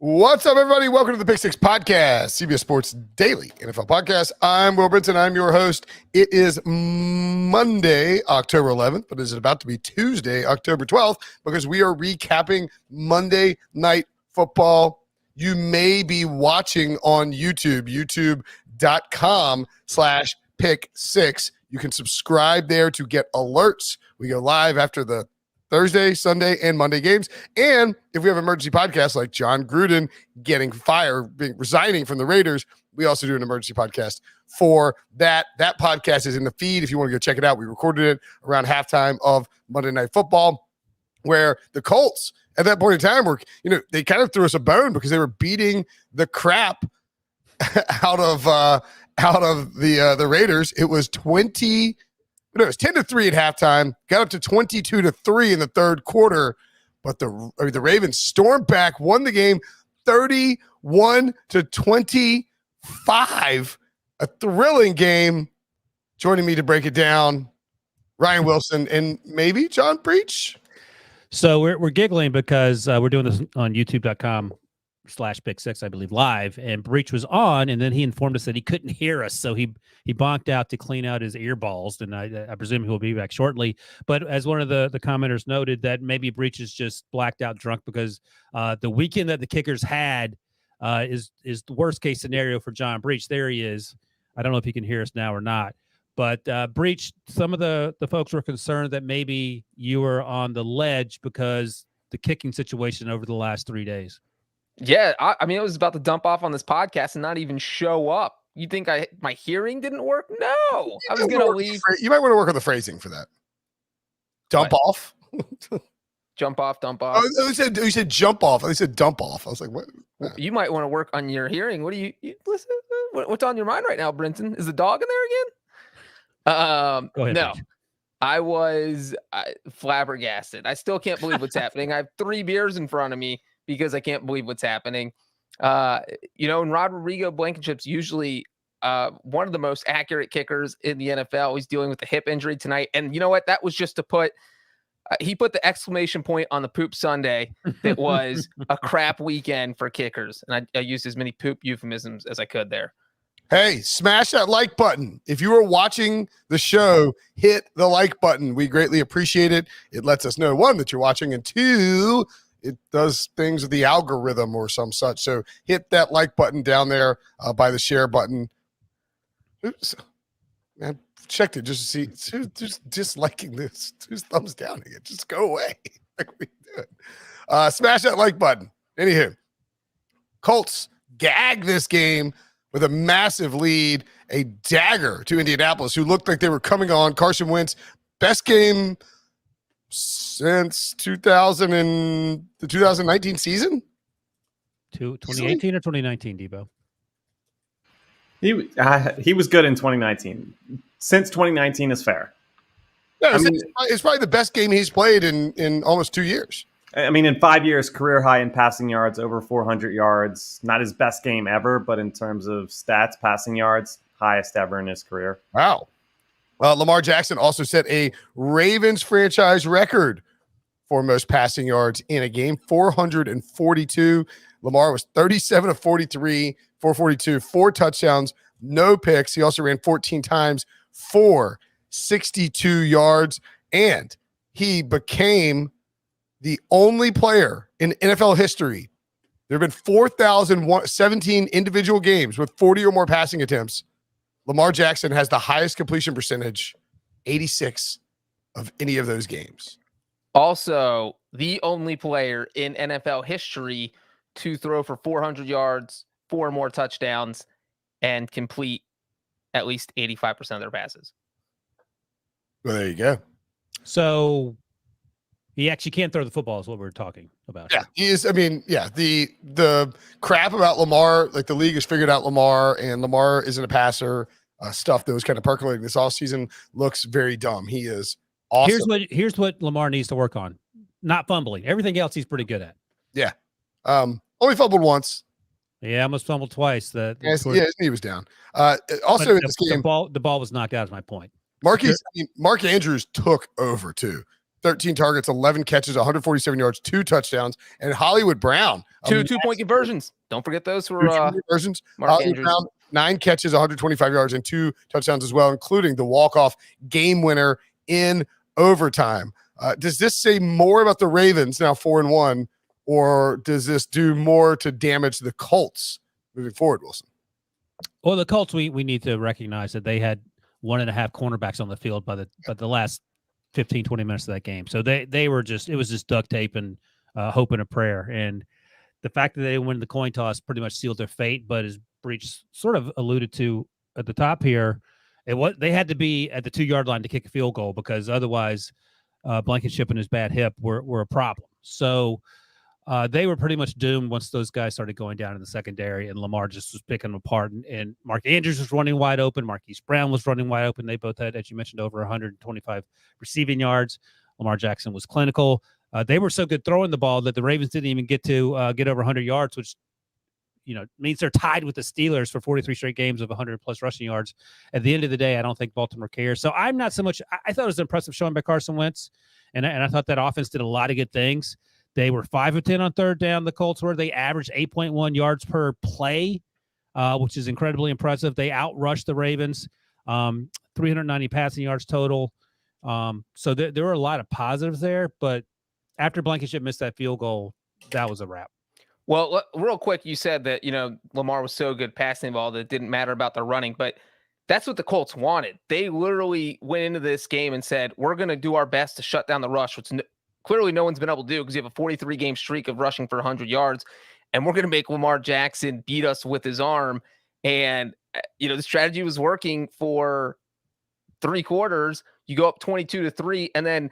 What's up, everybody? Welcome to the Pick Six Podcast, CBS Sports Daily NFL Podcast. I'm Will Brinson. I'm your host. It is Monday, October 11th, but is it about to be Tuesday, October 12th, because we are recapping Monday Night Football. You may be watching on YouTube, youtube.com/pick6. You can subscribe there to get alerts. We go live after the Thursday, Sunday, and Monday games. And if we have emergency podcasts like John Gruden getting fired, resigning from the Raiders, we also do an emergency podcast for that. That podcast is in the feed if you want to go check it out. We recorded it around halftime of Monday Night Football, where the Colts at that point in time were, they kind of threw us a bone because they were beating the crap out of the Raiders. It was 10-3 at halftime, got up to 22-3 in the third quarter, but the Ravens stormed back, won the game 31-25. A thrilling game. Joining me to break it down, Ryan Wilson and maybe John Breech. So we're giggling because we're doing this on youtube.com/pick6, I believe, live, and Breech was on, and then he informed us that he couldn't hear us, so he bonked out to clean out his earballs, and I presume he will be back shortly. But as one of the commenters noted, that maybe Breech is just blacked out drunk because the weekend that the Kickers had is the worst case scenario for John Breech. There he is. I don't know if he can hear us now or not. But Breech, some of the folks were concerned that maybe you were on the ledge because the kicking situation over the last 3 days. Yeah, I mean, I was about to dump off on this podcast and not even show up. You think my hearing didn't work? No, I was going to leave. You might want to work on the phrasing for that. Dump off? Jump off, dump off. Oh, you said jump off. I said dump off. I was like, what? You might want to work on your hearing. What do you listen? What's on your mind right now, Brinson? Is the dog in there again? Go ahead, no. Breech. I was flabbergasted. I still can't believe what's happening. I have 3 beers in front of me because I can't believe what's happening. And Rodrigo Blankenship's usually one of the most accurate kickers in the NFL. He's dealing with a hip injury tonight. And you know what? That was just to put he put the exclamation point on the poop Sunday that was a crap weekend for kickers. And I used as many poop euphemisms as I could there. Hey, smash that like button. If you are watching the show, hit the like button. We greatly appreciate it. It lets us know, 1, that you're watching, and 2, it does things with the algorithm or some such. So hit that like button down there by the share button. Oops. Man, checked it just to see who's disliking this. Who's thumbs downing it? Just go away. Like we do it. Smash that like button. Anywho, Colts gag this game with a massive lead, a dagger to Indianapolis, who looked like they were coming on. Carson Wentz, best game since the 2019 season? 2018 or 2019, Debo? He was good in 2019. Since 2019 is fair. Yeah, it's probably the best game he's played in almost 2 years. I mean, in 5 years, career high in passing yards, over 400 yards. Not his best game ever, but in terms of stats, passing yards, highest ever in his career. Wow. Lamar Jackson also set a Ravens franchise record for most passing yards in a game, 442. Lamar was 37 of 43, 442, 4 touchdowns, no picks. He also ran 14 times for 62 yards, and he became the only player in NFL history. There have been 4,017 individual games with 40 or more passing attempts. Lamar Jackson has the highest completion percentage, 86 of any of those games. Also, the only player in NFL history to throw for 400 yards, 4 more touchdowns, and complete at least 85% of their passes. Well, there you go. So he actually can't throw the football is what we're talking about. Yeah, he is. I mean, yeah, the crap about Lamar, like the league has figured out Lamar, and Lamar isn't a passer. Stuff that was kind of percolating this offseason looks very dumb. He is awesome. Here's what Lamar needs to work on. Not fumbling. Everything else he's pretty good at. Yeah. Only fumbled once. Yeah, almost fumbled twice. His knee was down. Also in this game, the ball was knocked out is my point. Mark Andrews took over too. 13 targets, 11 catches, 147 yards, 2 touchdowns. And Hollywood Brown. Two 2-point conversions. Don't forget those for 2 conversions. Mark Hollywood Andrews. Brown, 9 catches, 125 yards, and 2 touchdowns as well, including the walk-off game winner in overtime. Does this say more about the Ravens, now 4-1, or does this do more to damage the Colts moving forward, Wilson? Well, the Colts, we need to recognize that they had 1.5 cornerbacks on the field by the last 15, 20 minutes of that game. So they were just, it was just duct tape and hope and a prayer. And the fact that they didn't win the coin toss pretty much sealed their fate. But as Breech sort of alluded to at the top here, they had to be at the 2-yard line to kick a field goal, because otherwise Blankenship and his bad hip were a problem. So they were pretty much doomed once those guys started going down in the secondary, and Lamar just was picking them apart. And Mark Andrews was running wide open. Marquise Brown was running wide open. They both had, as you mentioned, over 125 receiving yards. Lamar Jackson was clinical. They were so good throwing the ball that the Ravens didn't even get over 100 yards, which means they're tied with the Steelers for 43 straight games of 100-plus rushing yards. At the end of the day, I don't think Baltimore cares. So I'm not so much – I thought it was an impressive showing by Carson Wentz, and I thought that offense did a lot of good things. They were 5 of 10 on third down. The Colts were. They averaged 8.1 yards per play, which is incredibly impressive. They outrushed the Ravens, 390 passing yards total. So there were a lot of positives there, but after Blankenship missed that field goal, that was a wrap. Well, real quick, you said that, Lamar was so good passing the ball that it didn't matter about the running, but that's what the Colts wanted. They literally went into this game and said, we're going to do our best to shut down the rush, which clearly no one's been able to do, because you have a 43-game streak of rushing for 100 yards, and we're going to make Lamar Jackson beat us with his arm. And, the strategy was working for 3 quarters. You go up 22-3, and then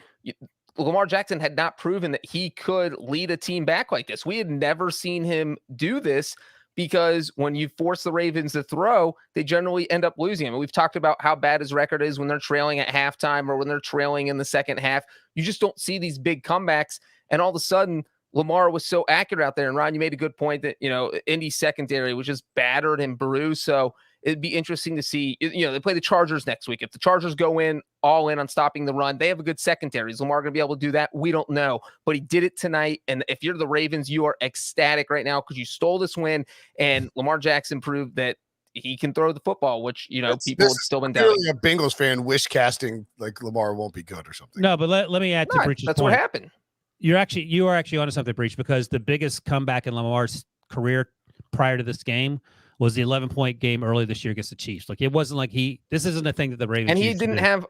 Lamar Jackson had not proven that he could lead a team back like this. We had never seen him do this, because when you force the Ravens to throw, they generally end up losing. I mean, we've talked about how bad his record is when they're trailing at halftime or when they're trailing in the second half. You just don't see these big comebacks. And all of a sudden, Lamar was so accurate out there. And Ron, you made a good point that, Indy's secondary was just battered and bruised. So it'd be interesting to see, they play the Chargers next week. If the Chargers go all in on stopping the run, they have a good secondary. Is Lamar going to be able to do that? We don't know, but he did it tonight. And if you're the Ravens, you are ecstatic right now because you stole this win, and Lamar Jackson proved that he can throw the football, which, people have still been doubting. Really a Bengals fan wish casting like Lamar won't be good or something. No, but let me add to Breech's That's point. what happened. You are actually onto something, Breech, because the biggest comeback in Lamar's career prior to this game was the 11-point game early this year against the Chiefs. Like, it wasn't like this isn't a thing that the Ravens. And he didn't have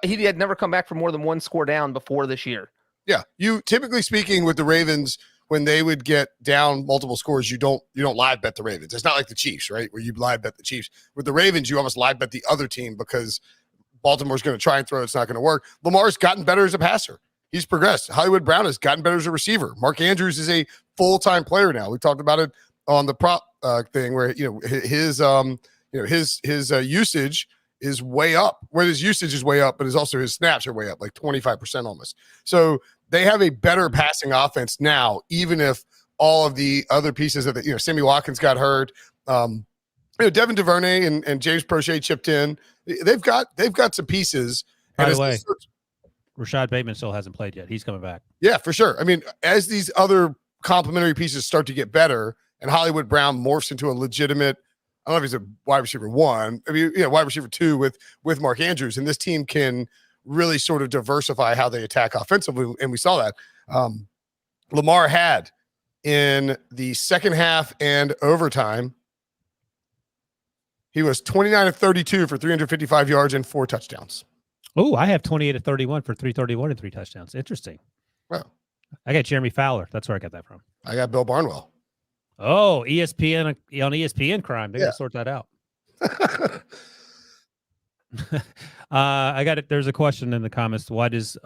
he had never come back from more than 1 score down before this year. Yeah, you typically speaking with the Ravens, when they would get down multiple scores, you don't live bet the Ravens. It's not like the Chiefs, right, where you live bet the Chiefs. With the Ravens, you almost live bet the other team because Baltimore's going to try and throw. It's not going to work. Lamar's gotten better as a passer. He's progressed. Hollywood Brown has gotten better as a receiver. Mark Andrews is a full-time player now. We talked about it on the prop thing where his usage is way up. Where his usage is way up, but also his snaps are way up, like 25% almost. So they have a better passing offense now, even if all of the other pieces of the Sammy Watkins got hurt. Devin DuVernay and James Prochet chipped in. They've got some pieces. By the way, Rashad Bateman still hasn't played yet. He's coming back. Yeah, for sure. I mean, as these other complementary pieces start to get better and Hollywood Brown morphs into a legitimate, I don't know if he's a wide receiver 1, I mean, wide receiver 2 with Mark Andrews, and this team can really sort of diversify how they attack offensively, and we saw that. Lamar had in the second half and overtime, he was 29 of 32 for 355 yards and 4 touchdowns. Oh, I have 28 of 31 for 331 and 3 touchdowns. Interesting. Wow. I got Jeremy Fowler. That's where I got that from. I got Bill Barnwell. Oh, ESPN on ESPN crime. They got to sort that out. I got it. There's a question in the comments. Why does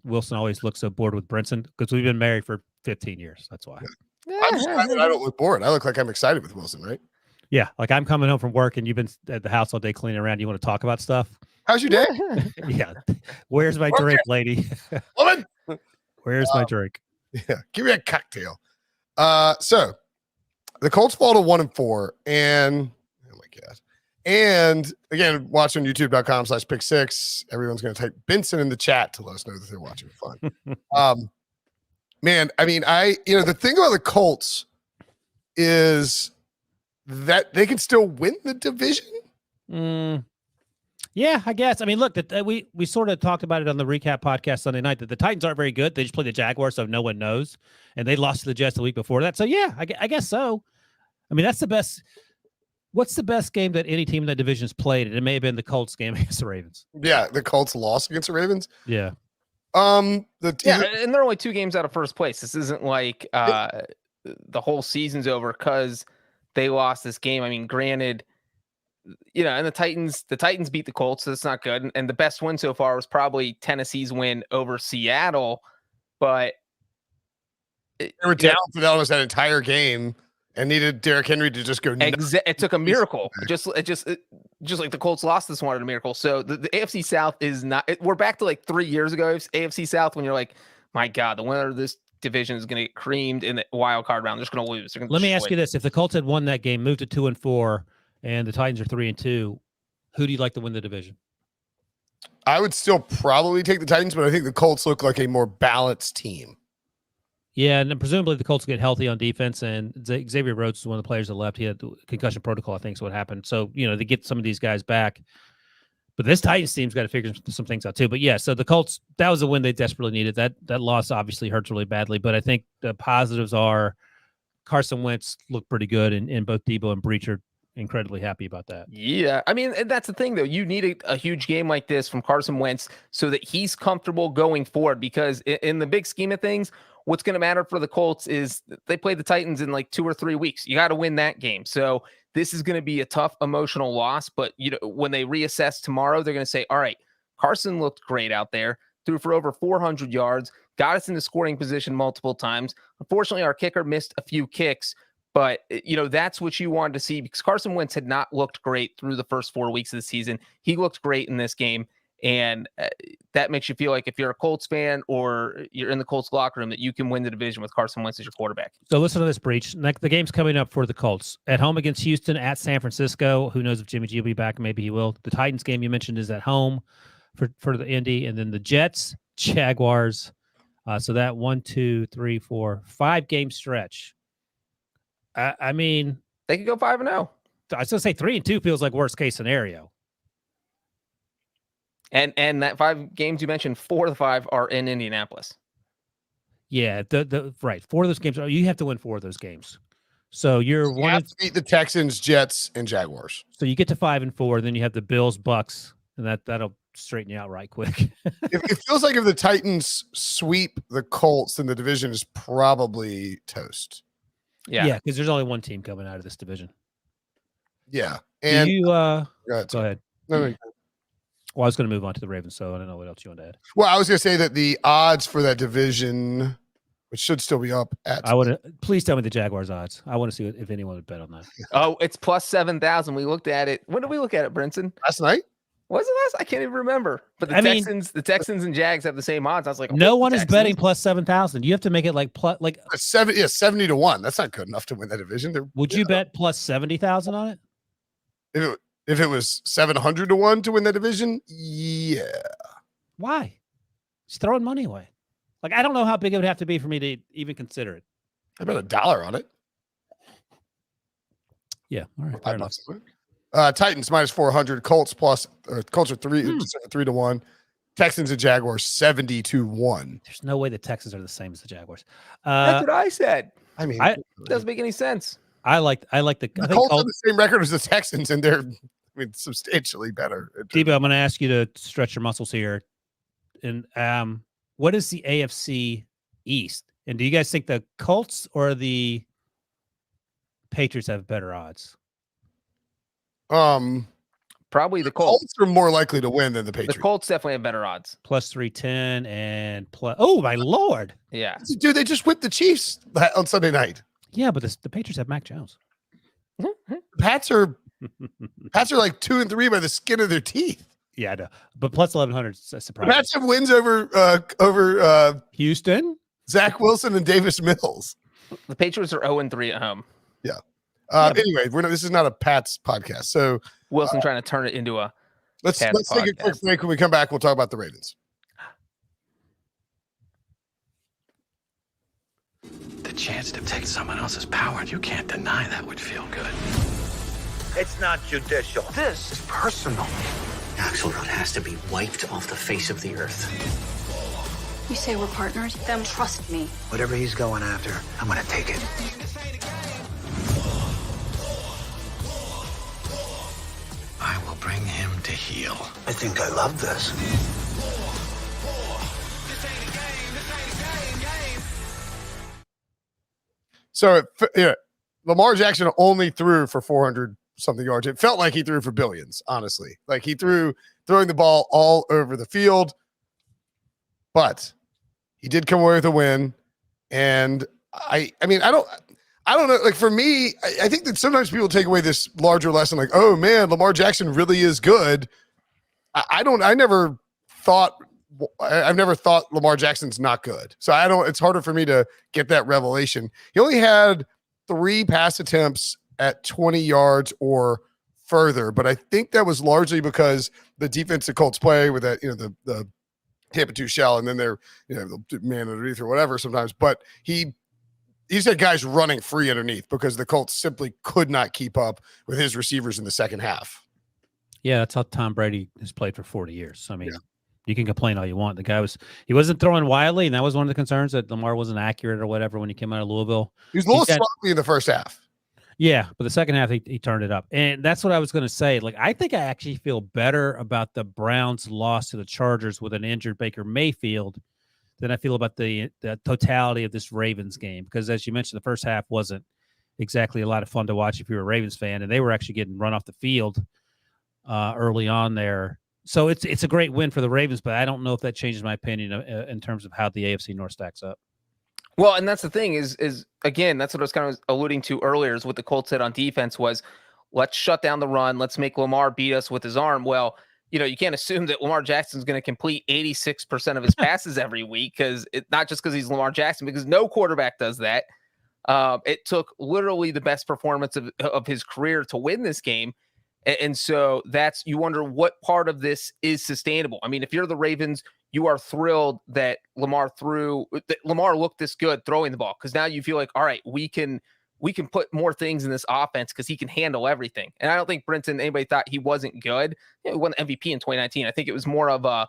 Wilson always look so bored with Brinson? Because we've been married for 15 years. That's why. I don't look bored. I look like I'm excited with Wilson, right? Yeah. Like I'm coming home from work and you've been at the house all day cleaning around. You want to talk about stuff? How's your day? Yeah. Where's my drink, lady? Woman. Where's my drink? Yeah. Give me a cocktail. So the Colts fall to 1-4, and oh my God. And again, watch on youtube.com/pick6. Everyone's going to type Brinson in the chat to let us know that they're watching. Fun. Man, I mean, the thing about the Colts is that they can still win the division. Yeah, I guess. I mean, look, we sort of talked about it on the recap podcast Sunday night that the Titans aren't very good. They just played the Jaguars, so no one knows. And they lost to the Jets the week before that. So, yeah, I guess so. I mean, that's the best. What's the best game that any team in that division has played? It may have been the Colts game against the Ravens. Yeah, the Colts lost against the Ravens. Yeah. And they're only 2 games out of first place. This isn't like the whole season's over because they lost this game. I mean, granted, and the Titans beat the Colts, so that's not good. And the best win so far was probably Tennessee's win over Seattle, but they were down for almost that entire game and needed Derrick Henry to just go. It took a miracle. Just like the Colts lost this one at a miracle. So the AFC South is not. We're back to like 3 years ago. AFC South when you're like, my God, the winner of this division is going to get creamed in the wild card round. They're just going to lose. Let me ask you this: if the Colts had won that game, moved to 2-4, and the Titans are 3-2, who do you like to win the division? I would still probably take the Titans, but I think the Colts look like a more balanced team. Yeah, and then presumably the Colts get healthy on defense, and Xavier Rhodes is one of the players that left. He had concussion protocol, I think is what happened. So, they get some of these guys back. But this Titans team's got to figure some things out too. But yeah, so the Colts, that was a win they desperately needed. That loss obviously hurts really badly, but I think the positives are Carson Wentz looked pretty good, and both Debo and Breech are incredibly happy about that. Yeah. I mean, that's the thing, though. You need a huge game like this from Carson Wentz so that he's comfortable going forward, because in the big scheme of things, what's going to matter for the Colts is they play the Titans in like 2 or 3 weeks. You got to win that game. So this is going to be a tough emotional loss. But when they reassess tomorrow, they're going to say, all right, Carson looked great out there, threw for over 400 yards, got us into scoring position multiple times. Unfortunately, our kicker missed a few kicks. But, that's what you wanted to see, because Carson Wentz had not looked great through the first 4 weeks of the season. He looked great in this game. And that makes you feel like if you're a Colts fan or you're in the Colts locker room, that you can win the division with Carson Wentz as your quarterback. So listen to this, Breech. The game's coming up for the Colts. At home against Houston, at San Francisco. Who knows if Jimmy G will be back? Maybe he will. The Titans game you mentioned is at home for the Indy. And then the Jets, Jaguars. So that 1, 2, 3, 4, 5 game stretch. I mean, they could go 5-0. I was going to say 3-2 feels like worst case scenario. And that 5 games you mentioned, 4 of the 5 are in Indianapolis. Yeah, right. 4 of those games, you have to win 4 of those games. So you have to beat the Texans, Jets, and Jaguars. So you get to 5-4, then you have the Bills, Bucks, and that'll straighten you out right quick. It feels like if the Titans sweep the Colts, then the division is probably toast. Yeah, because there's only one team coming out of this division. Yeah, and go ahead. No. Well, I was going to move on to the Ravens, so I don't know what else you want to add. Well, I was going to say that the odds for that division, which should still be up at. Please tell me the Jaguars odds. I want to see if anyone would bet on that. Oh, it's plus 7,000. We looked at it. When did we look at it, Brinson? Last night. Was it last? I can't even remember. But the Texans and Jags have the same odds. I was like, no one is betting plus 7,000. You have to make it like 70 to 1. That's not good enough to win that division. Would you bet plus 70,000 on it? If it was 700 to 1 to win that division, yeah. Why? Just throwing money away. Like, I don't know how big it would have to be for me to even consider it. I bet $1 on it. Yeah. All right. Fair enough. Titans minus 400. Colts are 3 to 1. Texans and Jaguars 70 to 1. There's no way the Texans are the same as the Jaguars. That's what I said. I mean, it doesn't make any sense. I like the Colts have the same record as the Texans, and they're substantially better. Debo, I'm going to ask you to stretch your muscles here. And what is the AFC East? And do you guys think the Colts or the Patriots have better odds? Probably the Colts. Are more likely to win than the Patriots. The Colts definitely have better odds. Plus 310 and plus. Oh my Lord! Yeah, dude, they just whipped the Chiefs on Sunday night. Yeah, but the Patriots have Mac Jones. Pats are like 2 and 3 by the skin of their teeth. Yeah, I know. But plus 1,100 is a surprise. The Pats have wins over Houston, Zach Wilson, and Davis Mills. The Patriots are 0-3 at home. Yeah. Anyway, this is not a Pats podcast, so Wilson trying to turn it into a Let's Pats take a quick podcast. break. When we come back, we'll talk about the Ravens. The chance to take someone else's power, you can't deny that would feel good. It's not judicial. This is personal. Axelrod has to be wiped off the face of the earth. You say we're partners? Then trust me. Whatever he's going after, I'm gonna take it. I will bring him to heel. I think I love this. So, Lamar Jackson only threw for 400 something yards. It felt like he threw for billions, honestly. Like he throwing the ball all over the field, but he did come away with a win. And I mean, I don't know. Like for me, I think that sometimes people take away this larger lesson, like, oh man, Lamar Jackson really is good. I've never thought Lamar Jackson's not good. So it's harder for me to get that revelation. He only had 3 pass attempts at 20 yards or further, but I think that was largely because the defense the Colts play with that, the Tampa 2 shell, and then they're, the man underneath or whatever sometimes, but he's had guys running free underneath because the Colts simply could not keep up with his receivers in the second half. Yeah, that's how Tom Brady has played for 40 years. I mean, you can complain all you want. The guy he wasn't throwing wildly, and that was one of the concerns, that Lamar wasn't accurate or whatever when he came out of Louisville. He was a little sloppy in the first half. Yeah, but the second half, he turned it up. And that's what I was going to say. Like, I think I actually feel better about the Browns' loss to the Chargers with an injured Baker Mayfield than I feel about the totality of this Ravens game. Because as you mentioned, the first half wasn't exactly a lot of fun to watch if you're a Ravens fan, and they were actually getting run off the field early on there. So it's a great win for the Ravens, but I don't know if that changes my opinion in terms of how the AFC North stacks up. Well, and that's the thing is again, that's what I was kind of alluding to earlier, is what the Colts said on defense was, let's shut down the run. Let's make Lamar beat us with his arm. Well, you can't assume that Lamar Jackson's going to complete 86% of his passes every week, not just because he's Lamar Jackson, because no quarterback does that. It took literally the best performance of his career to win this game. And so you wonder what part of this is sustainable. I mean, if you're the Ravens, you are thrilled that Lamar looked this good throwing the ball, because now you feel like, all right, we can put more things in this offense because he can handle everything. And I don't think Brinson, anybody thought he wasn't good. He won the MVP in 2019. I think it was more of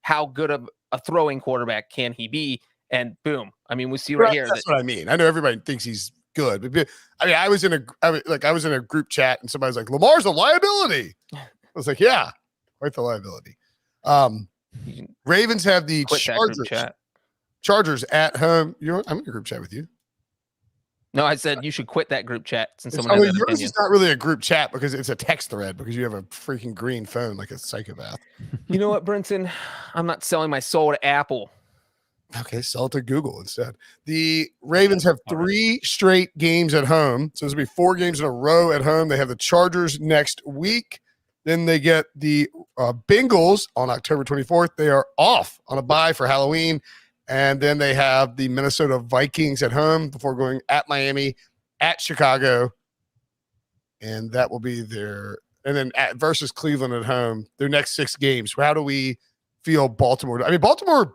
how good of a throwing quarterback can he be? And boom. I mean, we see right here. That's what I mean. I know everybody thinks he's good, but I mean, I was in a group chat and somebody was like, Lamar's a liability. I was like, yeah, quite the liability. Ravens have the Chargers at home. I'm in a group chat with you. No, I said you should quit that group chat since someone has that yours opinion. is not really a group chat because it's a text thread because you have a freaking green phone like a psychopath. You know what, Brinson? I'm not selling my soul to Apple. Okay, sell it to Google instead. The Ravens have 3 straight games at home. So this will be 4 games in a row at home. They have the Chargers next week. Then they get the Bengals on October 24th. They are off on a bye for Halloween. And then they have the Minnesota Vikings at home before going at Miami, at Chicago. And that will be and then versus Cleveland at home, their next 6 games. How do we feel Baltimore? I mean, Baltimore,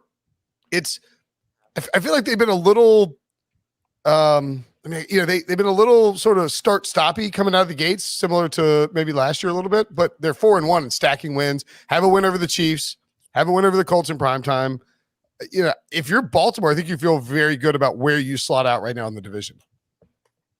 I feel like they've been a little, they've been a little sort of start-stoppy coming out of the gates, similar to maybe last year a little bit, but they're 4-1 and stacking wins, have a win over the Chiefs, have a win over the Colts in primetime. If you're Baltimore, I think you feel very good about where you slot out right now in the division.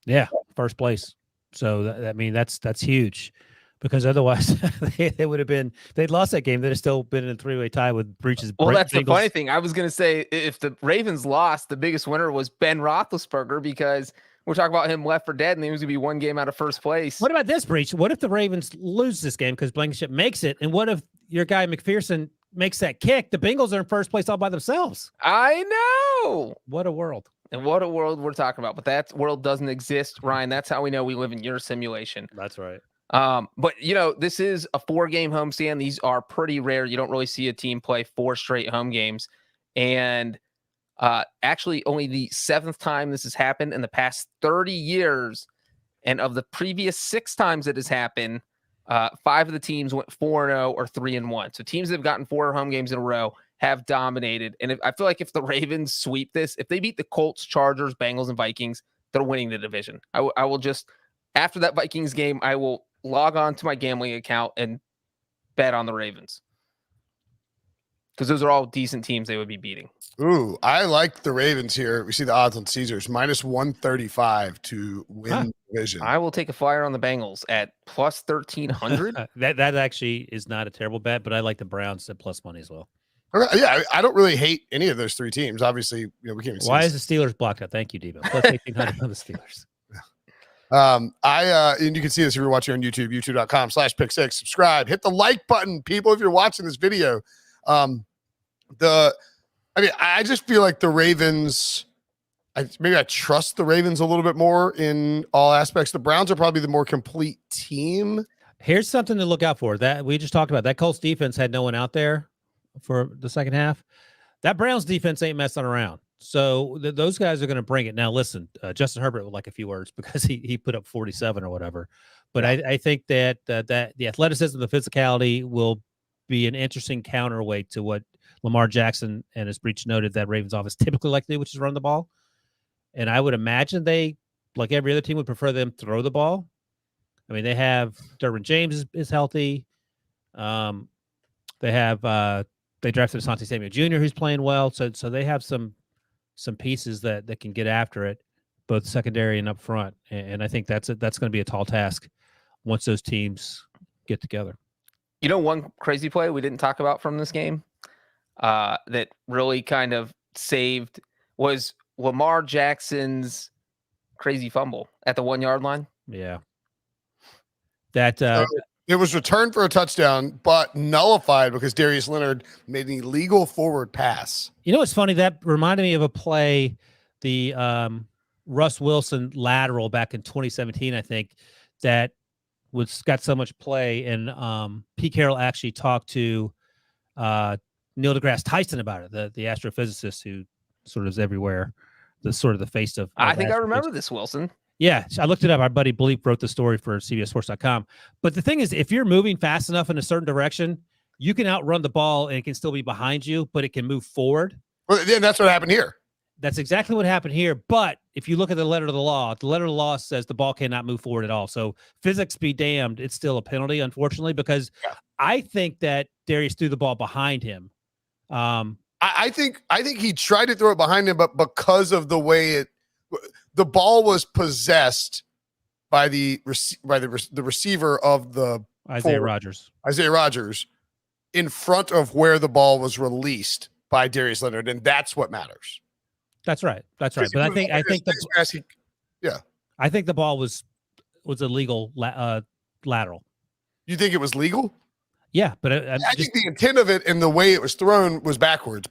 Yeah, first place. So that's huge, because otherwise they would have been, they'd lost that game. They'd have still been in a 3-way tie with Breech's. Well, that's the funny thing. I was going to say, if the Ravens lost, the biggest winner was Ben Roethlisberger, because we're talking about him left for dead and he was going to be 1 game out of first place. What about this, Breech? What if the Ravens lose this game because Blankenship makes it? And what if your guy McPherson makes that kick? The Bengals are in first place all by themselves. I know. What a world. And what a world we're talking about. But that world doesn't exist, Ryan. That's how we know we live in your simulation. That's right. But this is a 4-game homestand. These are pretty rare. You don't really see a team play 4 straight home games. And actually only the 7th time this has happened in the past 30 years. And of the previous 6 times it has happened, 5 of the teams went 4-0 or 3-1. So teams that have gotten 4 home games in a row have dominated. And I feel like if the Ravens sweep this, if they beat the Colts, Chargers, Bengals, and Vikings, they're winning the division. I will just, after that Vikings game, I will log on to my gambling account and bet on the Ravens. Because those are all decent teams they would be beating. Ooh, I like the Ravens here. We see the odds on Caesars, minus 135 to win the division. I will take a flyer on the Bengals at plus 1,300. That actually is not a terrible bet, but I like the Browns at plus money as well. Okay, yeah, I don't really hate any of those 3 teams. Obviously, we can't even see Why this. is the Steelers blocked out? Thank you, Debo. Plus 1,800 on the Steelers. And you can see this if you're watching on YouTube, youtube.com/pick6. Subscribe, hit the like button, people, if you're watching this video. I just feel like the Ravens, maybe I trust the Ravens a little bit more in all aspects. The Browns are probably the more complete team. Here's something to look out for. That we just talked about. That Colts defense had no one out there for the second half. That Browns defense ain't messing around. So those guys are going to bring it. Now, listen, Justin Herbert would like a few words because he put up 47 or whatever. But I think that the athleticism, the physicality will be an interesting counterweight to what Lamar Jackson and his Breech noted that Ravens offense typically like to do, which is run the ball. And I would imagine they, like every other team, would prefer them throw the ball. I mean, they have Derwin James is healthy. They have they drafted Asante Samuel Jr., who's playing well. So they have some pieces that can get after it, both secondary and up front. And I think that's going to be a tall task once those teams get together. You know, one crazy play we didn't talk about from this game that really kind of saved was Lamar Jackson's crazy fumble at the 1-yard line. Yeah. That it was returned for a touchdown, but nullified because Darius Leonard made an illegal forward pass. You know what's funny? That reminded me of a play, the Russ Wilson lateral back in 2017, I think, that got so much play. And Pete Carroll actually talked to Neil deGrasse Tyson about it, the astrophysicist who sort of is everywhere, the sort of the face of I think I remember this, Wilson. Yeah, I looked it up. Our buddy Bleep wrote the story for CBSSports.com. But the thing is, if you're moving fast enough in a certain direction, you can outrun the ball and it can still be behind you, but it can move forward. Well, yeah, that's what happened here. That's exactly what happened here. But if you look at the letter of the law says the ball cannot move forward at all. So physics be damned, it's still a penalty, unfortunately, because I think that Darius threw the ball behind him. I think he tried to throw it behind him, but because of the way the ball was possessed by the receiver of the Isaiah Rodgers in front of where the ball was released by Darius Leonard, and that's what matters. That's right. But I think the ball was a legal lateral. You think it was legal? Yeah, but I think the intent of it and the way it was thrown was backwards.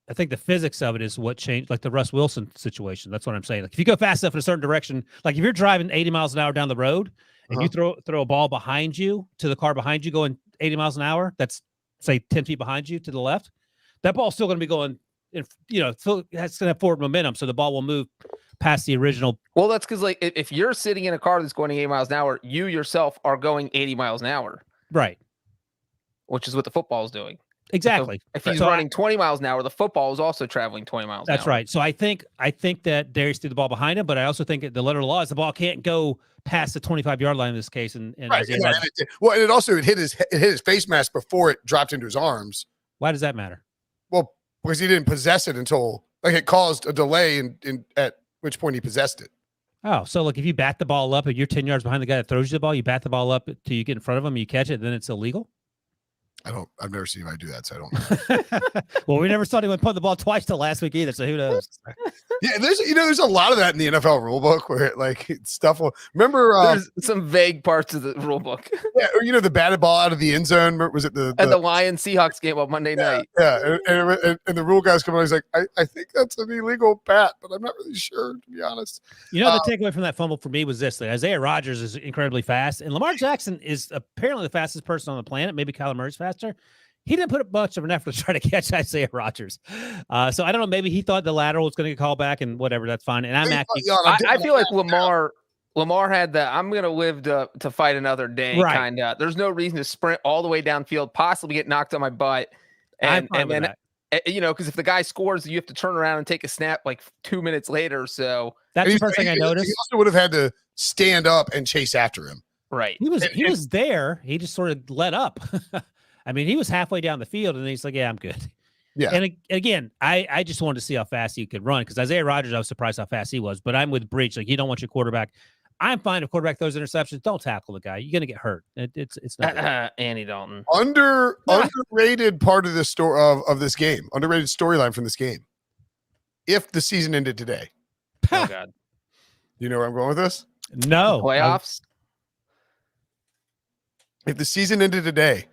I think the physics of it is what changed, like the Russ Wilson situation. That's what I'm saying. Like if you go fast enough in a certain direction, like if you're driving 80 miles an hour down the road and you throw a ball behind you to the car behind you going 80 miles an hour, that's say 10 feet behind you to the left, that ball's still going to be going, that's going to have forward momentum. So the ball will move past the original. Well, that's because like if you're sitting in a car that's going 80 miles an hour, you yourself are going 80 miles an hour. Right. Which is what the football is doing. Exactly. So if he's running 20 miles an hour, the football is also traveling 20 miles an hour. That's right. So I think that Darius threw the ball behind him, but I also think that the letter of the law is the ball can't go past the 25-yard line in this case. And right. And it also hit his face mask before it dropped into his arms. Why does that matter? Well, because he didn't possess it until it caused a delay in at which point he possessed it. Oh, so look, if you bat the ball up and you're 10 yards behind the guy that throws you the ball, you bat the ball up till you get in front of him, you catch it, then it's illegal? I've never seen anybody do that, so I don't know. Well, we never saw anyone punt the ball twice till last week either, so who knows? Yeah, there's a lot of that in the NFL rule book where stuff will remember there's some vague parts of the rule book. Yeah, or the batted ball out of the end zone. Was it the Lions Seahawks game on Monday night? Yeah, and the rule guys come on, he's like, I think that's an illegal bat, but I'm not really sure, to be honest. The takeaway from that fumble for me was this: that Isaiah Rodgers is incredibly fast, and Lamar Jackson is apparently the fastest person on the planet. Maybe Kyler Murray's faster. He didn't put up much of an effort to try to catch Isaiah Rodgers. So I don't know. Maybe he thought the lateral was going to get called back and whatever. That's fine. And I feel like Lamar had the "I'm going to live to fight another day" Right. kind of. There's no reason to sprint all the way downfield, possibly get knocked on my butt, I'm and fine with then because if the guy scores, you have to turn around and take a snap like 2 minutes later. So That's the first thing I He noticed. also would have had to stand up and chase after him. right, He was there. He just sort of let up. I mean, he was halfway down the field, and he's like, "Yeah, I'm good." Yeah. And again, I just wanted to see how fast he could run because Isaiah Rodgers, I was surprised how fast he was. But I'm with Breech. Like, you don't want your quarterback. I'm fine if quarterback throws interceptions. Don't tackle the guy. You're gonna get hurt. It's not. Andy Dalton. Underrated part of this story of this game. Underrated storyline from this game. If the season ended today, Oh God, you know where I'm going with this? No playoffs. If the season ended today,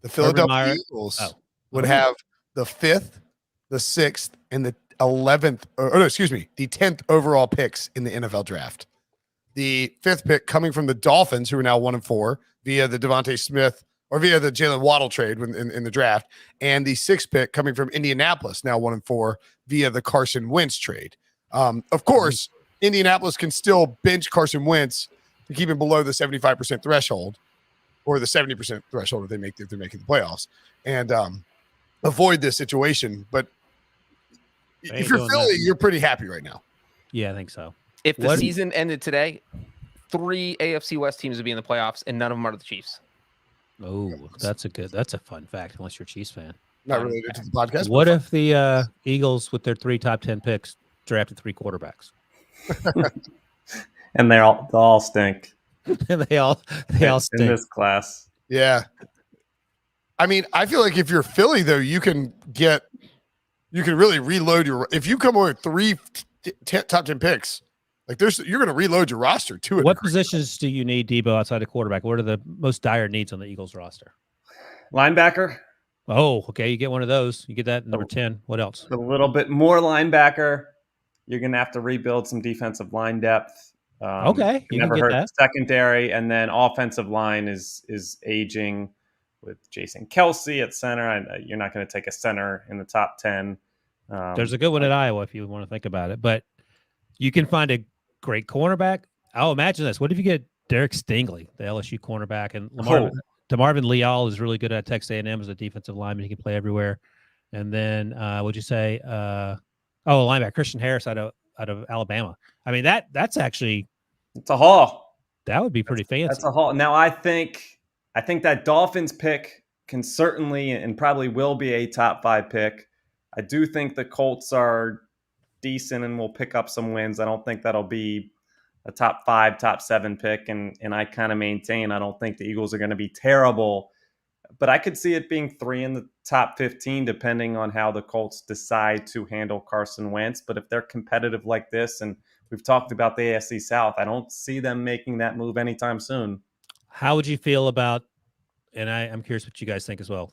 the Philadelphia Eagles would have the 5th, the 6th, and the 11th, the 10th overall picks in the NFL draft. The 5th pick coming from the Dolphins, who are now 1-4 via the Devontae Smith or via the Jalen Waddle trade in the draft, and the 6th pick coming from Indianapolis, now 1-4 via the Carson Wentz trade. Of course, Indianapolis can still bench Carson Wentz to keep him below the 75% threshold or the 70% threshold if they're making the playoffs and avoid this situation. But if you're Philly, you're pretty happy right now. Yeah, I think so. If the season ended today, 3 AFC West teams would be in the playoffs, and none of them are the Chiefs. Oh, that's a fun fact, unless you're a Chiefs fan. Not related to the podcast. What if the Eagles, with their 3 top 10 picks, drafted 3 quarterbacks? And they all stink. they all stink in this class. Yeah. I mean, I feel like if you're Philly, though, you can really reload if you come away with 3 top 10 picks, like you're going to reload your roster to it. What positions do you need, Debo, outside of quarterback? What are the most dire needs on the Eagles roster? Linebacker. Oh, okay. You get one of those. You get that number 10. What else? A little bit more linebacker. You're going to have to rebuild some defensive line depth. Okay. You never heard secondary. And then offensive line is aging with Jason Kelsey at center. You're not going to take a center in the top 10. There's a good one at Iowa if you want to think about it. But you can find a great cornerback. Oh, imagine this. What if you get Derek Stingley, the LSU cornerback, and DeMarvin Leal is really good at Texas A&M as a defensive lineman. He can play everywhere. And then what'd you say? Linebacker Christian Harris out of Alabama. I mean, that's actually it's a haul. That would be pretty fancy. That's a haul. Now I think that Dolphins pick can certainly and probably will be a top 5 pick. I do think the Colts are decent and will pick up some wins. I don't think that'll be a top 5, top 7 pick. And I kind of maintain I don't think the Eagles are going to be terrible. But I could see it being 3 in the top 15, depending on how the Colts decide to handle Carson Wentz. But if they're competitive like this, and we've talked about the AFC South, I don't see them making that move anytime soon. How would you feel about, and I'm curious what you guys think as well,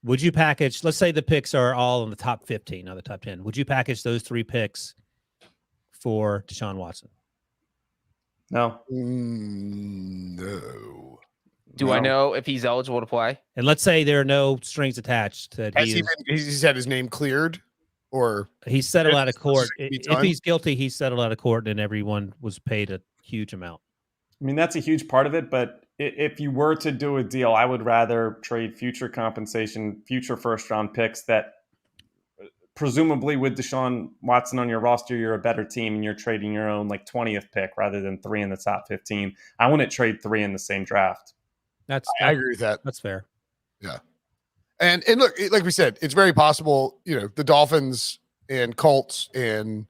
would you package, let's say the picks are all in the top 15, not the top 10. Would you package those 3 picks for Deshaun Watson? No. No. Do I know if he's eligible to play? And let's say there are no strings attached. That he's had his name cleared, or he's settled out of court. If he's guilty, he's settled out of court, and everyone was paid a huge amount. I mean, that's a huge part of it. But if you were to do a deal, I would rather trade future compensation, future first-round picks that presumably with Deshaun Watson on your roster, you're a better team and you're trading your own like 20th pick rather than 3 in the top 15. I wouldn't trade 3 in the same draft. I agree with that. That's fair. Yeah. And look, like we said, it's very possible, the Dolphins and Colts and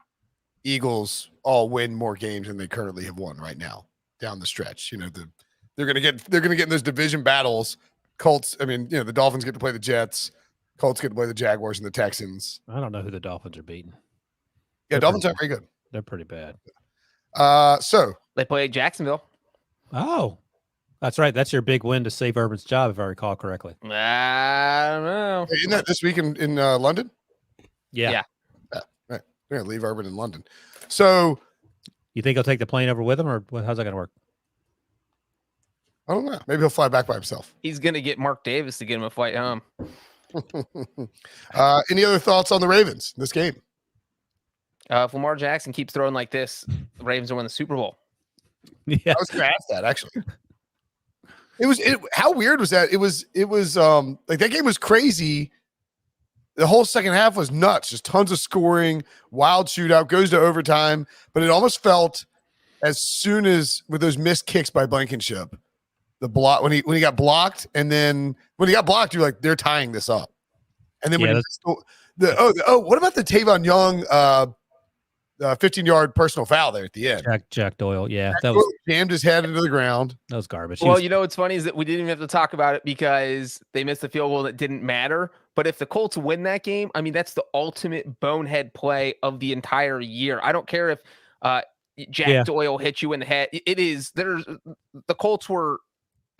Eagles all win more games than they currently have won right now down the stretch. They're going to get in those division battles. Colts, the Dolphins get to play the Jets. Colts get to play the Jaguars and the Texans. I don't know who the Dolphins are beating. Yeah, Dolphins are very good. They're pretty bad. So they play Jacksonville. Oh, that's right. That's your big win to save Urban's job, if I recall correctly. I don't know. Isn't that this week in London? Yeah. Right. We're going to leave Urban in London. So you think he'll take the plane over with him, or how's that going to work? I don't know. Maybe he'll fly back by himself. He's going to get Mark Davis to get him a flight home. Any other thoughts on the Ravens this game? If Lamar Jackson keeps throwing like this, the Ravens will win the Super Bowl. Yeah. I was going to ask that actually. How weird was that? It was like that game was crazy. The whole second half was nuts. Just tons of scoring, wild shootout, goes to overtime. But it almost felt as soon as with those missed kicks by Blankenship, the block when he got blocked, and then when he got blocked, you're like, they're tying this up. And then when what about the Tavon Young 15-yard personal foul there at the end? Jack Doyle. Yeah, That was jammed his head into the ground. That was garbage. Well, you know what's funny is that we didn't even have to talk about it because they missed the field goal that didn't matter. But if the Colts win that game, I mean, that's the ultimate bonehead play of the entire year. I don't care if Jack Doyle hit you in the head. It is the Colts were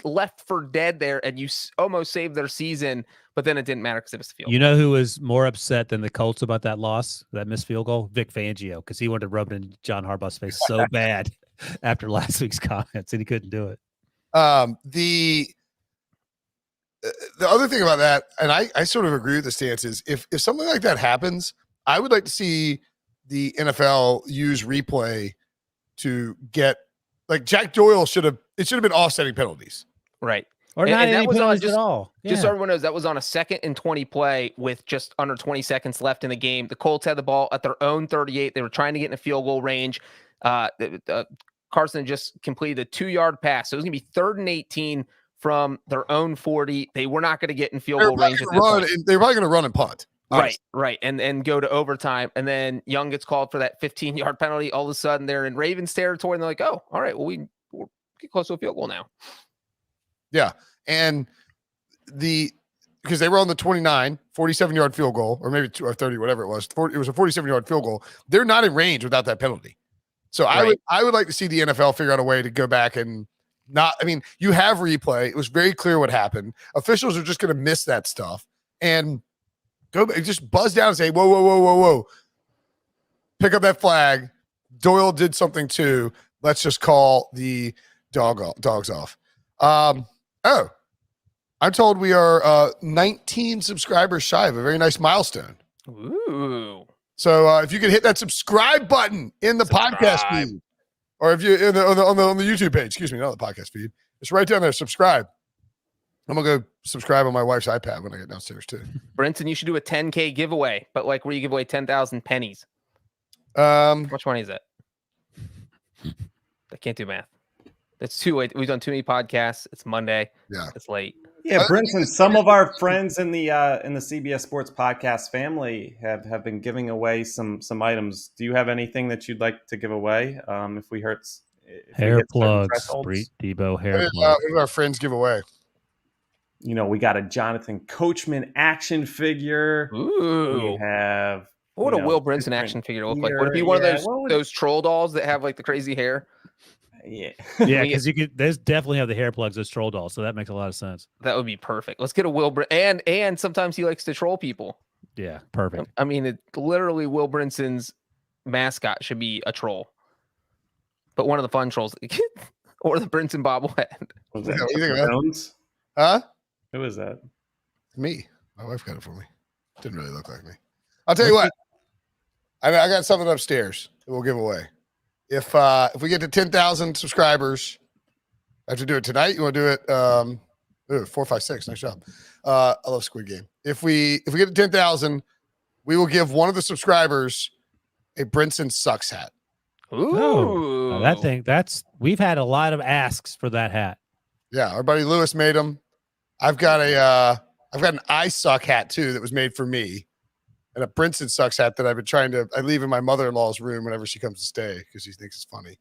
left for dead there, and you almost saved their season. But then it didn't matter because it was the field. You know who was more upset than the Colts about that loss, that missed field goal? Vic Fangio, because he wanted to rub it in John Harbaugh's face so bad after last week's comments, and he couldn't do it. The other thing about that, and I sort of agree with the stance, is if something like that happens, I would like to see the NFL use replay to get, like, Jack Doyle should have been offsetting penalties. Right. Or not any penalties at all. Just so everyone knows, that was on a 2nd and 20 play with just under 20 seconds left in the game. The Colts had the ball at their own 38. They were trying to get in a field goal range. Carson just completed a 2-yard pass. So it was going to be 3rd and 18 from their own 40. They were not going to get in field goal range. They're probably going to run and punt. Honestly. Right. And go to overtime. And then Young gets called for that 15-yard penalty. All of a sudden, they're in Ravens territory, and they're like, oh, all right, well, we're get close to a field goal now. Yeah. And because they were on the 29, 47-yard field goal, or maybe 30, whatever it was. It was a 47-yard field goal. They're not in range without that penalty. So I would like to see the NFL figure out a way to go back and not. I mean, you have replay. It was very clear what happened. Officials are just going to miss that stuff and go just buzz down and say, whoa, whoa, whoa, whoa, whoa. Pick up that flag. Doyle did something too. Let's just call the dogs off. I'm told we are 19 subscribers shy of a very nice milestone. Ooh. So if you could hit that subscribe button in the podcast feed, or if you on the YouTube page, excuse me, not the podcast feed, it's right down there. Subscribe. I'm gonna go subscribe on my wife's iPad when I get downstairs too. Brinson, you should do a 10K giveaway, but like where you give away 10,000 pennies. How much money is that? I can't do math. It's too late. We've done too many podcasts. It's Monday. Yeah, it's late. Yeah, Brinson, some of our friends in the CBS Sports Podcast family have been giving away some items. Do you have anything that you'd like to give away? If we hurt hair plugs, Debo hair plugs. What do our friends give away? You know, we got a Jonathan Coachman action figure. Ooh. We have. What would a Will Brinson action figure look like? Would it be one of those troll dolls that have like the crazy hair? Yeah. Yeah, because there's definitely have the hair plugs as troll dolls, so that makes a lot of sense. That would be perfect. Let's get a Will and sometimes he likes to troll people. Yeah, perfect. I mean, literally Will Brinson's mascot should be a troll, but one of the fun trolls, or the Brinson bobblehead. Was that Jones? Huh? Who was that? Me. My wife got it for me. Didn't really look like me. I'll tell you what. I got something upstairs that we'll give away. If we get to 10,000 subscribers, I have to do it tonight. You want to do it? 4, 5, 6. Nice job. I love Squid Game. If we get to 10,000, we will give one of the subscribers a Brinson Sucks hat. Ooh, we've had a lot of asks for that hat. Yeah, our buddy Lewis made them. I've got an I Suck hat too that was made for me. And a Brinson Sucks hat that I leave in my mother-in-law's room whenever she comes to stay because she thinks it's funny.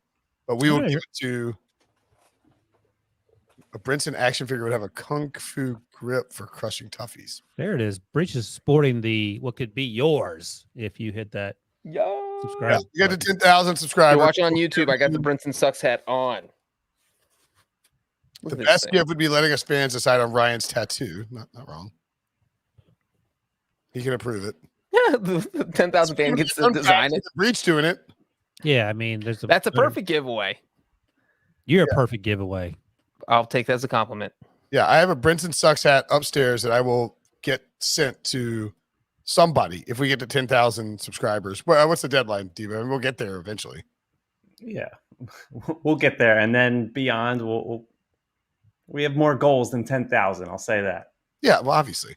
But we will give it to a Brinson action figure would have a kung fu grip for crushing toughies. There it is. Breech is sporting what could be yours if you hit that subscribe. Yeah, you got to 10,000 subscribers. You're watching on YouTube. I got the Brinson Sucks hat on. The best gift would be letting us fans decide on Ryan's tattoo. Not wrong. He can approve it. Yeah, the 10,000 fan gets to design it. Breech doing it. Yeah, I mean, that's a perfect giveaway. You're a perfect giveaway. I'll take that as a compliment. Yeah, I have a Brinson Sucks hat upstairs that I will get sent to somebody if we get to 10,000 subscribers. Well, what's the deadline, Diva? We'll get there eventually. Yeah, we'll get there, and then beyond, we have more goals than 10,000. I'll say that. Yeah, well, obviously.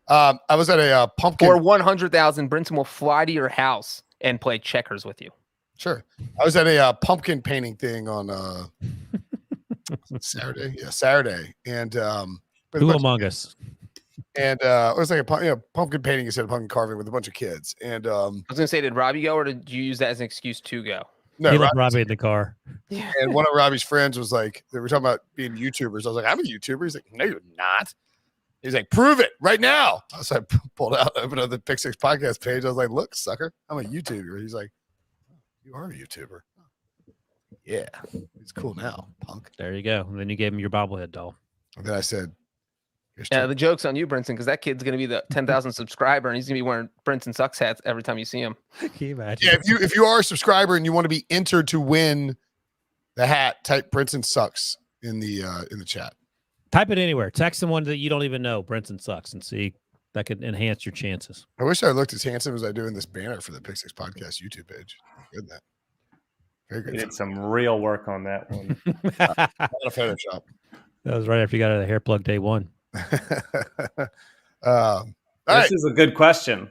I was at a pumpkin. For 100,000, Brinson will fly to your house and play checkers with you. Sure. I was at a pumpkin painting thing on Saturday. Yeah, Saturday. And Who among us? And it was like a pumpkin painting instead of pumpkin carving with a bunch of kids. And I was gonna say, did Robbie go, or did you use that as an excuse to go? No, He left Robbie in the car. And one of Robbie's friends was like, they were talking about being YouTubers. I was like, I'm a YouTuber. He's like, no, you're not. He's like, prove it right now. So I pulled out, opened up the Pick Six podcast page. I was like, look, sucker, I'm a YouTuber. He's like, you are a YouTuber. Yeah, it's cool now, punk. There you go. And then you gave him your bobblehead doll. And then I said, yeah, the joke's on you, Brinson, because that kid's gonna be the 10,000 subscriber, and he's gonna be wearing Brinson Sucks hats every time you see him. Can you imagine? Yeah, if you are a subscriber and you want to be entered to win the hat, type Brinson Sucks in the chat. Type it anywhere. Text someone that you don't even know. Brinson Sucks, and see that could enhance your chances. I wish I looked as handsome as I do in this banner for the Pick Six podcast YouTube page. Good that. Very good. We did some real work on that one. Not a Photoshop. That was right after you got out of the hair plug day one. All This right. is a good question.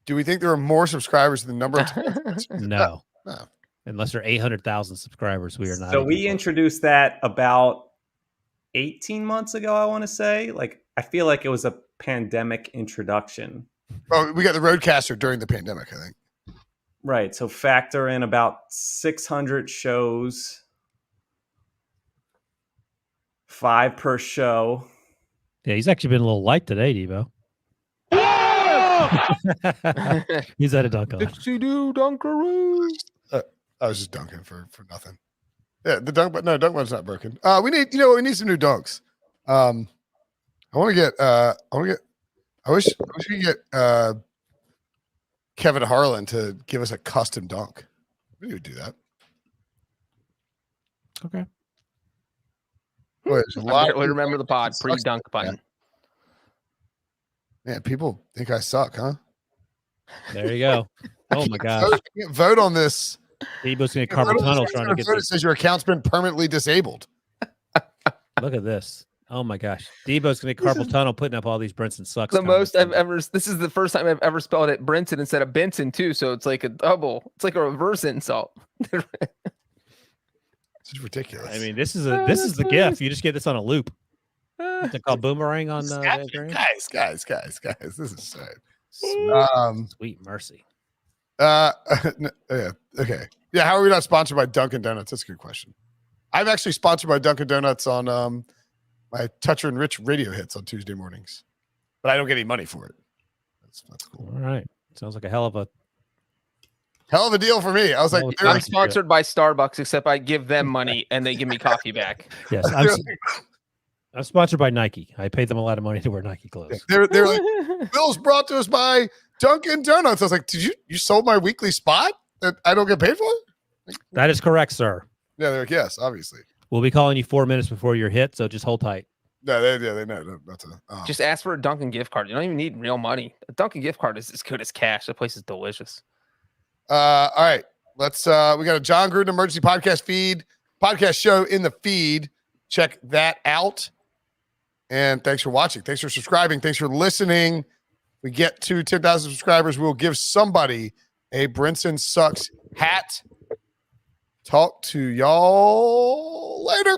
Do we think there are more subscribers than the number of No. No. Unless there are 800,000 subscribers, we are not. So even we close. introduced that about 18 months ago, I want to say. Like, I feel like it was a pandemic introduction. Oh, we got the Roadcaster during the pandemic, I think. Right. So factor in about 600 shows, 5 per show. Yeah, he's actually been a little light today, Devo. He's at a dunk on. Do Dunkaroo. I was just dunking for nothing. Yeah, the dunk, but no, dunk one's not broken. We need some new dunks. I wish we could get Kevin Harlan to give us a custom dunk. We would do that. Okay. Boy, there's a I lot barely of remember the pod Sucks. pre-dunk button. Man, people think I suck, huh? There you go. Oh my gosh. I can't vote on this. Debo's going to carpal tunnel trying to get It this. says your account's been permanently disabled. Look at this. Oh my gosh. Debo's going to carpal tunnel putting up all these Brinson Sucks. The most comments. I've ever. This is the first time I've ever spelled it Brinson instead of Benson too. So it's like a double. It's like a reverse insult. This is ridiculous. I mean, this is the gift. You just get this on a loop. What's it called? Boomerang on Instagram? guys, this is sad. Sweet mercy. Yeah, okay. Yeah, how are we not sponsored by Dunkin' Donuts? That's a good question. I'm actually sponsored by Dunkin' Donuts on my Toucher and Rich radio hits on Tuesday mornings, but I don't get any money for it. That's cool. All right. Sounds like a hell of a deal for me. I was like, Well, they're I'm like, sponsored by Starbucks, except I give them money and they give me coffee back. yes. I'm sponsored by Nike. I pay them a lot of money to wear Nike clothes. they're like, Bill's brought to us by Dunkin' Donuts. I was like, did you sold my weekly spot that I don't get paid for? That is correct, sir. Yeah, they're like, yes, obviously. We'll be calling you 4 minutes before your hit, so just hold tight. No, they know that's a Just ask for a Dunkin' gift card. You don't even need real money. A Dunkin' gift card is as good as cash. That place is delicious. all right. Let's we got a John Gruden emergency podcast show in the feed. Check that out. And thanks for watching. Thanks for subscribing. Thanks for listening. We get to 10,000 subscribers. We'll give somebody a Brinson Sucks hat. Talk to y'all later.